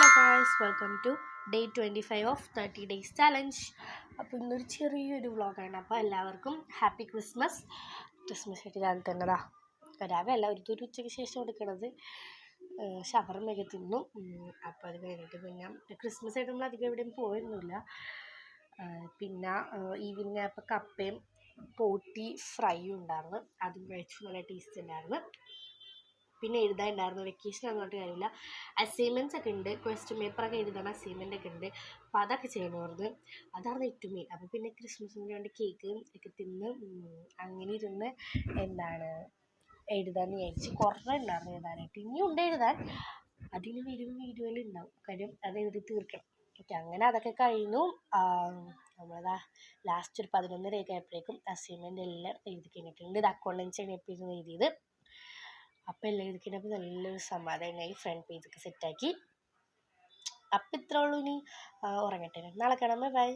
Hello guys, welcome to day 25 of 30 days challenge. അപ്പോൾ ഇന്നൊരു ചെറിയൊരു വ്ളോഗാണ്. അപ്പോൾ എല്ലാവർക്കും ഹാപ്പി ക്രിസ്മസ്. ക്രിസ്മസ് ആയിട്ട് ഞാൻ തന്നതാ ഒരാകല്ല ഒരു ഉച്ചയ്ക്ക് ശേഷം എടുക്കണത് ഷവർമ്മയൊക്കെ തിന്നു. അപ്പോൾ അത് കഴിഞ്ഞിട്ട് പിന്നെ ക്രിസ്മസ് ആയിട്ട് നമ്മൾ അധികം എവിടെയും പോയൊന്നുമില്ല. പിന്നെ ഈവനിങ് ആയപ്പോൾ കപ്പയും പോട്ടി ഫ്രൈയും ഉണ്ടായിരുന്നു. അതും കഴിച്ചു. നല്ല ടേസ്റ്റ് ഉണ്ടായിരുന്നു. പിന്നെ എഴുതാനുണ്ടായിരുന്നു. വെക്കേഷൻ അങ്ങോട്ട് കാര്യമില്ല. അസൈൻമെൻറ്റ്സ് ഒക്കെ ഉണ്ട്. ക്വസ്റ്റ്യൻ പേപ്പറൊക്കെ എഴുതണം. അസൈൻമെൻ്റ് ഒക്കെ ഉണ്ട്. അപ്പോൾ അതൊക്കെ ചെയ്യണമായിരുന്നു. അതാണ് ഏറ്റവും മെയിൻ. അപ്പോൾ പിന്നെ ക്രിസ്മസിന് വേണ്ടി കേക്ക് ഒക്കെ തിന്ന് അങ്ങനെ ഇരുന്ന് എഴുതാമെന്ന് വിചാരിച്ച്. കുറേ ഉണ്ടായിരുന്നു എഴുതാനായിട്ട്. ഇനിയും ഉണ്ട് എഴുതാൻ. അതിന് വരും വീഡിയോയിൽ ഉണ്ടാവും. കാര്യം അത് എഴുതി തീർക്കണം. ഓക്കെ, അങ്ങനെ അതൊക്കെ കഴിഞ്ഞു. നമ്മളതാ ലാസ്റ്റ് ഒരു 11:30 ആയപ്പോഴേക്കും അസൈൻമെൻ്റ് എല്ലാം എഴുതി കഴിഞ്ഞിട്ടുണ്ട്. ഇത് അക്കൗണ്ടൻസിയാണ് എപ്പോഴും എഴുതിയത്. അപ്പം എല്ലാം എഴുതിക്കഴിഞ്ഞപ്പോൾ നല്ലൊരു സമാധാനമായി. ഫ്രണ്ട് പേജൊക്കെ സെറ്റാക്കി. അപ്പം ഇത്രേ ഉള്ളൂ. ഇനി ഉറങ്ങട്ടെ. നാളെ കാണാം. ബൈ.